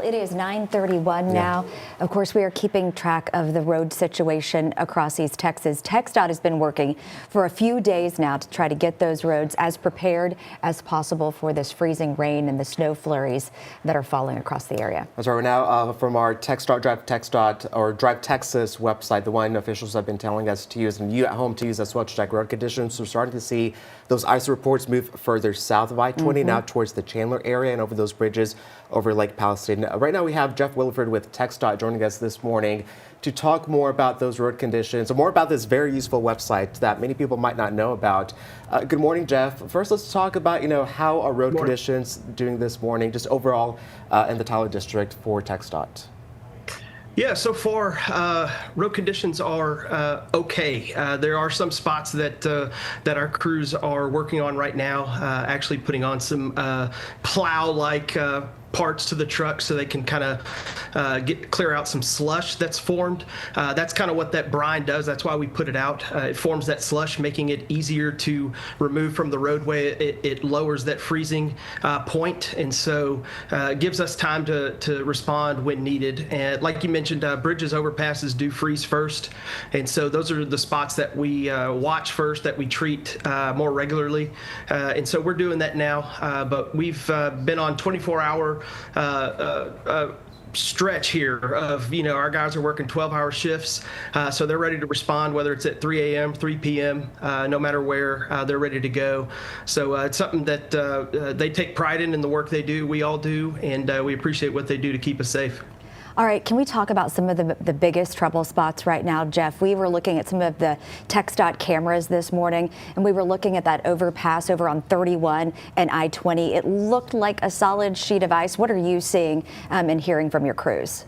It is 9:31 now. Of course, we are keeping track of the road situation across East Texas. TxDOT has been working for a few days now to try to get those roads as prepared as possible for this freezing rain and the snow flurries that are falling across the area. That's right. We're now from our TxDOT, Drive TxDOT, or Drive Texas website, the one officials have been telling us to use and you at home to use as well to check road conditions. So we're starting to see those ice reports move further south of I-20 now towards the Chandler area and over those bridges over Lake Palestine. Right now we have Jeff Willeford with TxDOT joining us this morning to talk more about those road conditions and more about this very useful website that many people might not know about. Good morning, Jeff. First, let's talk about, how are road conditions doing this morning, just overall in the Tyler district for TxDOT? Yeah, so far, road conditions are okay. There are some spots that our crews are working on right now, actually putting on some plow-like parts to the truck so they can kind of clear out some slush that's formed. That's kind of what that brine does. That's why we put it out. It forms that slush, making it easier to remove from the roadway. It lowers that freezing point, and so it gives us time to respond when needed. And like you mentioned, bridges, overpasses do freeze first, and so those are the spots that we watch first, that we treat more regularly. And so we're doing that now, but we've been on 24-hour stretch here of, our guys are working 12-hour shifts, so they're ready to respond, whether it's at 3 a.m., 3 p.m., no matter where, they're ready to go. So it's something that they take pride in the work they do. We all do, and we appreciate what they do to keep us safe. All right, can we talk about some of the biggest trouble spots right now, Jeff? We were looking at some of the TxDOT cameras this morning, and we were looking at that overpass over on 31 and I-20. It looked like a solid sheet of ice. What are you seeing and hearing from your crews?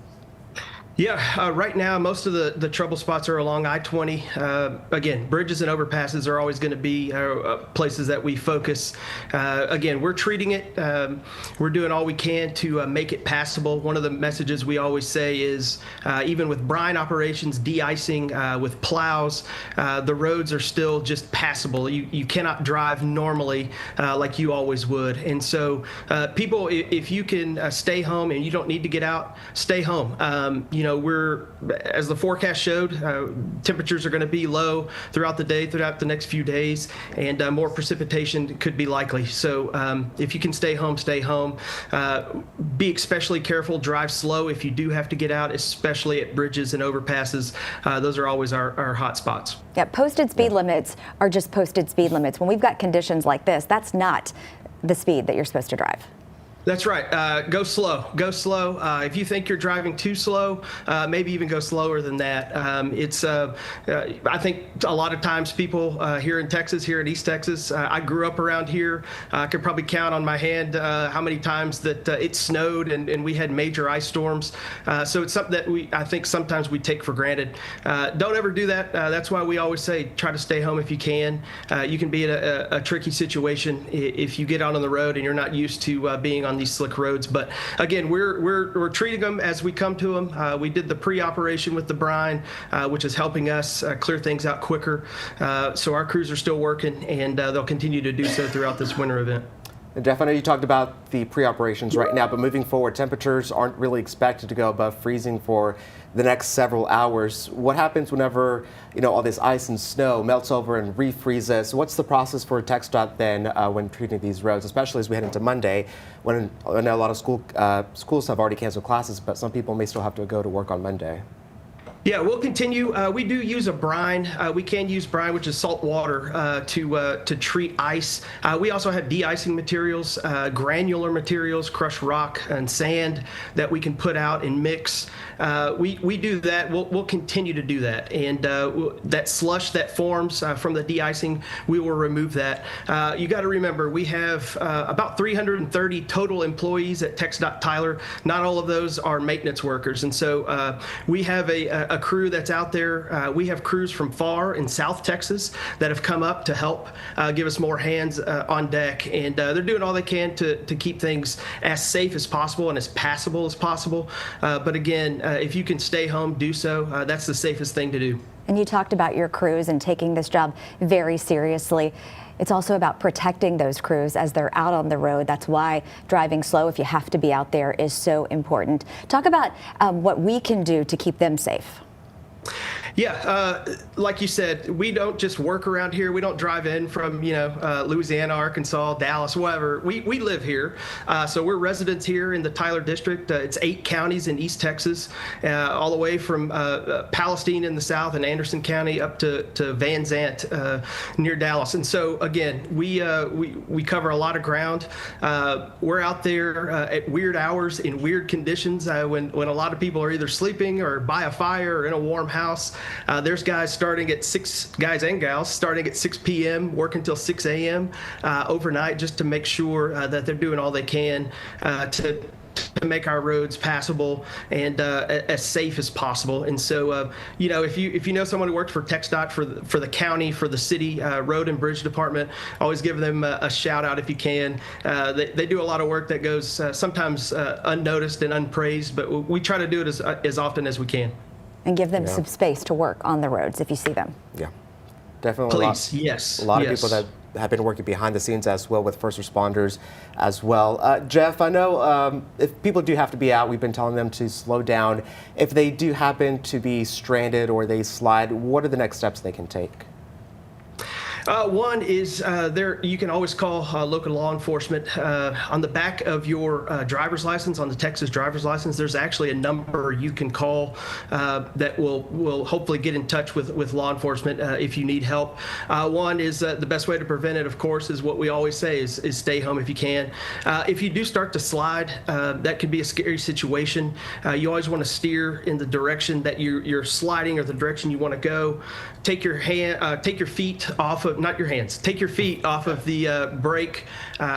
Yeah, right now, most of the trouble spots are along I-20. Again, bridges and overpasses are always going to be places that we focus. Again, we're treating it. We're doing all we can to make it passable. One of the messages we always say is, even with brine operations, de-icing, with plows, the roads are still just passable. You cannot drive normally like you always would. And so people, if you can stay home and you don't need to get out, stay home. We're, as the forecast showed, temperatures are going to be low throughout the day, throughout the next few days, and more precipitation could be likely. So if you can stay home, stay home. Be especially careful, drive slow if you do have to get out, especially at bridges and overpasses. Those are always our hot spots. Yeah, posted speed limits are just posted speed limits. When we've got conditions like this, that's not the speed that you're supposed to drive. That's right. Go slow. Go slow. If you think you're driving too slow, maybe even go slower than that. I think a lot of times people here in Texas, here in East Texas, I grew up around here. I could probably count on my hand how many times that it snowed and we had major ice storms. So it's something that I think sometimes we take for granted. Don't ever do that. That's why we always say try to stay home if you can. You can be in a tricky situation if you get out on the road and you're not used to being on these slick roads. But again, we're treating them as we come to them. We did the pre-operation with the brine, which is helping us clear things out quicker. So our crews are still working, and they'll continue to do so throughout this winter event. And Jeff, I know you talked about the pre-operations right now, but moving forward, temperatures aren't really expected to go above freezing for the next several hours. What happens whenever, all this ice and snow melts over and refreezes? What's the process for TxDOT then when treating these roads, especially as we head into Monday, when I know a lot of schools have already canceled classes, but some people may still have to go to work on Monday? Yeah, we'll continue. We do use a brine. We can use brine, which is salt water, to treat ice. We also have de-icing materials, granular materials, crushed rock and sand that we can put out and mix. We do that. We'll continue to do that. And that slush that forms from the de-icing, we will remove that. You got to remember, we have about 330 total employees at TxDOT Tyler. Not all of those are maintenance workers. And so we have a crew that's out there. We have crews from far in South Texas that have come up to help give us more hands on deck, and they're doing all they can to keep things as safe as possible and as passable as possible. But again, if you can stay home, do so. That's the safest thing to do. And you talked about your crews and taking this job very seriously. it's also about protecting those crews as they're out on the road. That's why driving slow, if you have to be out there, is so important. Talk about what we can do to keep them safe. Yeah, like you said, we don't just work around here. We don't drive in from, Louisiana, Arkansas, Dallas, wherever. We live here. So we're residents here in the Tyler district. It's 8 counties in East Texas, all the way from Palestine in the south and Anderson County up to Van Zant near Dallas. And so, again, we cover a lot of ground. We're out there at weird hours in weird conditions when a lot of people are either sleeping or by a fire or in a warm house. There's guys and gals starting at 6 p.m., working till 6 a.m. Overnight, just to make sure that they're doing all they can to make our roads passable and as safe as possible. And so, if you know someone who works for TxDOT, for the county, for the city road and bridge department, always give them a shout out if you can. They do a lot of work that goes sometimes unnoticed and unpraised, but we try to do it as often as we can. And give them some space to work on the roads if you see them. Yeah, definitely. Please, yes. A lot of people that have been working behind the scenes as well with first responders as well. Jeff, I know if people do have to be out, we've been telling them to slow down. If they do happen to be stranded or they slide, what are the next steps they can take? One is you can always call local law enforcement. On the back of your driver's license, on the Texas driver's license, there's actually a number you can call that will hopefully get in touch with law enforcement if you need help. One is the best way to prevent it, of course, is what we always say is stay home if you can. If you do start to slide, that could be a scary situation. You always want to steer in the direction that you're sliding or the direction you want to go. Take your feet off of, not your hands, take your feet off of the brake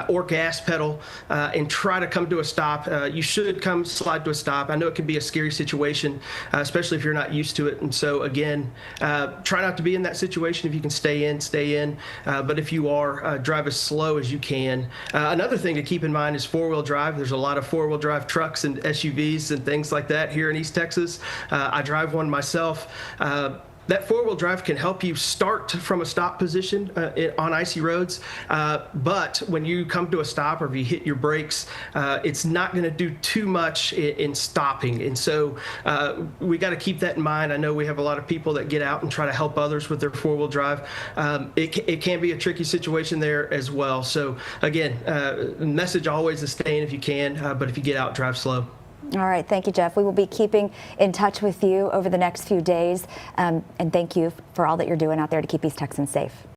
or gas pedal and try to come to a stop. You should slide to a stop. I know it can be a scary situation, especially if you're not used to it. And so again, try not to be in that situation. If you can stay in. But if you are, drive as slow as you can. Another thing to keep in mind is four-wheel drive. There's a lot of four-wheel drive trucks and SUVs and things like that here in East Texas. I drive one myself. That four-wheel drive can help you start from a stop position on icy roads, but when you come to a stop or if you hit your brakes, it's not going to do too much in stopping. And so we got to keep that in mind. I know we have a lot of people that get out and try to help others with their four-wheel drive. It can be a tricky situation there as well. So again, the message always is stay in if you can, but if you get out, drive slow. All right. Thank you, Jeff. We will be keeping in touch with you over the next few days. And thank you for all that you're doing out there to keep East Texans safe.